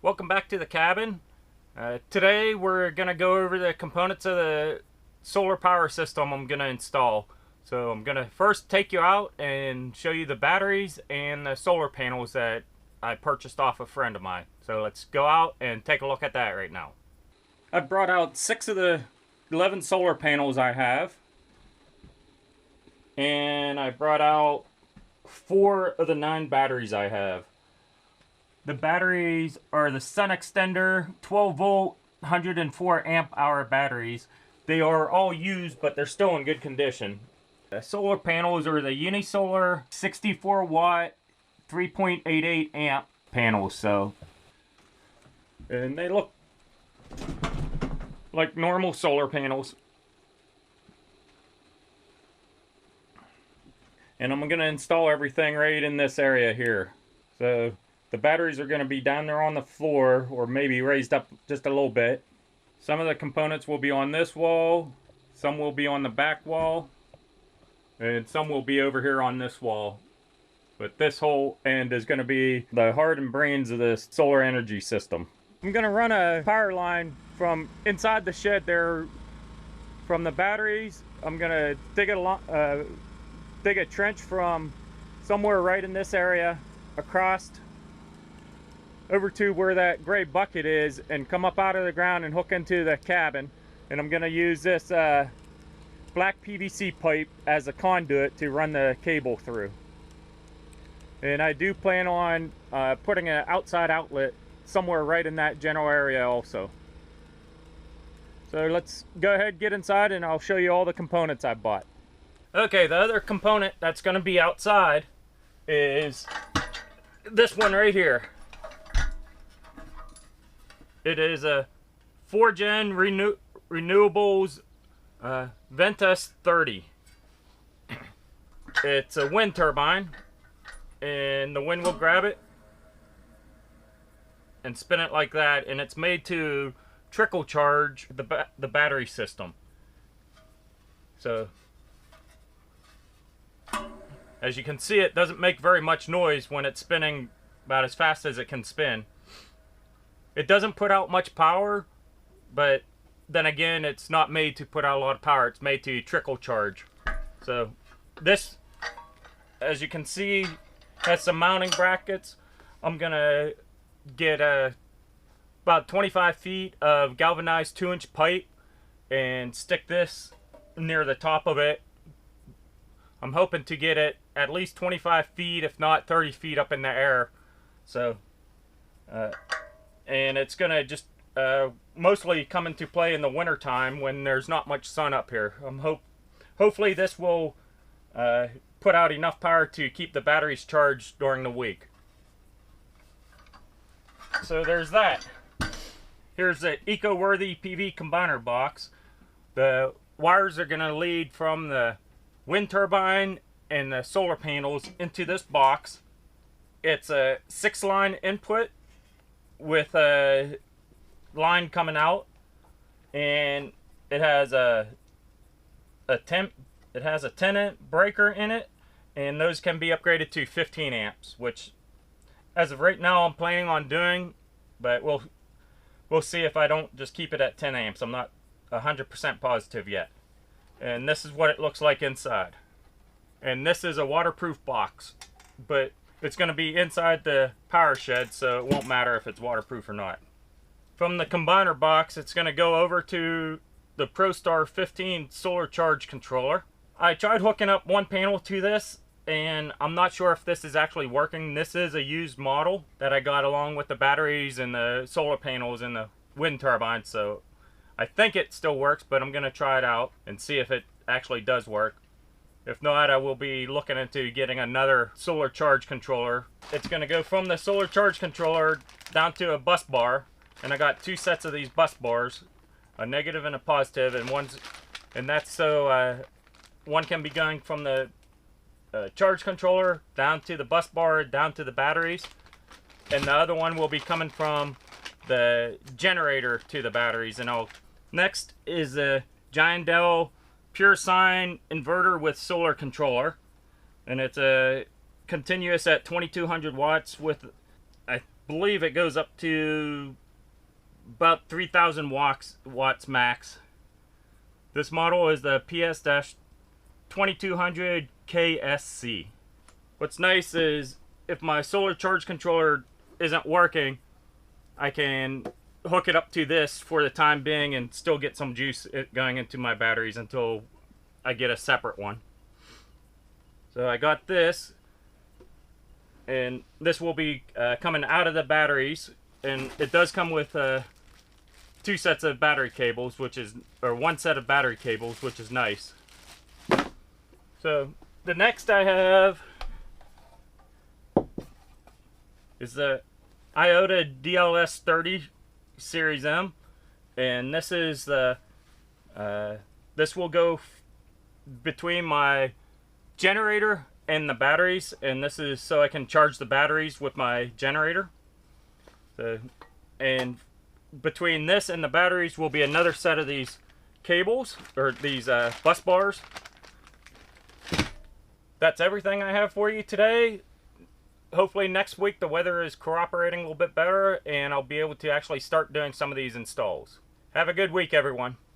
Welcome back to the cabin. Today we're going to go over the components of the solar power system I'm going to install. So I'm going to first take you out and show you the batteries and the solar panels that I purchased off a friend of mine. So let's go out and take a look at that right now. I've brought out 6 of the 11 solar panels I have. And I brought out 4 of the 9 batteries I have. The batteries are the Sun Extender 12 volt 104 amp hour batteries. They are all used, but they're still in good condition. The solar panels are the Unisolar 64 watt 3.88 amp panels. And they look like normal solar panels. And I'm going to install everything right in this area here. So the batteries are going to be down there on the floor, or maybe raised up just a little bit. Some of the components will be on this wall, some will be on the back wall, and some will be over here on this wall. But this whole end is going to be the heart and brains of this solar energy system. I'm going to run a power line from inside the shed there from the batteries. I'm going to dig a trench from somewhere right in this area across over to where that gray bucket is and come up out of the ground and hook into the cabin. And I'm going to use this black PVC pipe as a conduit to run the cable through. And I do plan on putting an outside outlet somewhere right in that general area also. So let's go ahead, get inside, and I'll show you all the components I bought. Okay, the other component that's going to be outside is this one right here. It is a 4Gen Renewables Ventus 30. It's a wind turbine, and the wind will grab it and spin it like that, and it's made to trickle charge the battery system. So as you can see, it doesn't make very much noise when it's spinning about as fast as it can spin. It doesn't put out much power, but then again, it's not made to put out a lot of power. It's made to trickle charge. So this, as you can see, has some mounting brackets. I'm gonna get about 25 feet of galvanized 2-inch pipe and stick this near the top of it. I'm hoping to get it at least 25 feet, if not 30 feet up in the air. So, and it's gonna just mostly come into play in the winter time when there's not much sun up here. Hopefully this will put out enough power to keep the batteries charged during the week. So there's that. Here's the eco-worthy PV combiner box. The wires are gonna lead from the wind turbine and the solar panels into this box. It's a 6-line input with a line coming out, and it has a 10-amp breaker in it, and those can be upgraded to 15 amps, which as of right now I'm planning on doing, but we'll see if I don't just keep it at 10 amps. I'm not 100% positive yet. And this is what it looks like inside. And this is a waterproof box, but it's going to be inside the power shed, so it won't matter if it's waterproof or not. From the combiner box, it's going to go over to the ProStar 15 solar charge controller. I tried hooking up one panel to this, and I'm not sure if this is actually working. This is a used model that I got along with the batteries and the solar panels and the wind turbine, so I think it still works, but I'm going to try it out and see if it actually does work. If not, I will be looking into getting another solar charge controller. It's going to go from the solar charge controller down to a bus bar, and I got 2 sets of these bus bars, a negative and a positive, and that's so one can be going from the charge controller down to the bus bar, down to the batteries, and the other one will be coming from the generator to the batteries. And next is a Giandel Pure Sine inverter with solar controller, and it's a continuous at 2200 watts with, I believe it goes up to about 3,000 watts max. This model is the PS-2200 KSC. What's nice is if my solar charge controller isn't working, I can hook it up to this for the time being and still get some juice going into my batteries until I get a separate one. So I got this, and this will be coming out of the batteries, and it does come with two sets of battery cables, or one set of battery cables, which is nice. So the next I have is the Iota DLS 30 Series M, and this is the this will go between my generator and the batteries, and this is so I can charge the batteries with my generator. And between this and the batteries will be another set of these cables, or these bus bars. That's everything I have for you today. Hopefully next week the weather is cooperating a little bit better and I'll be able to actually start doing some of these installs. Have a good week, everyone.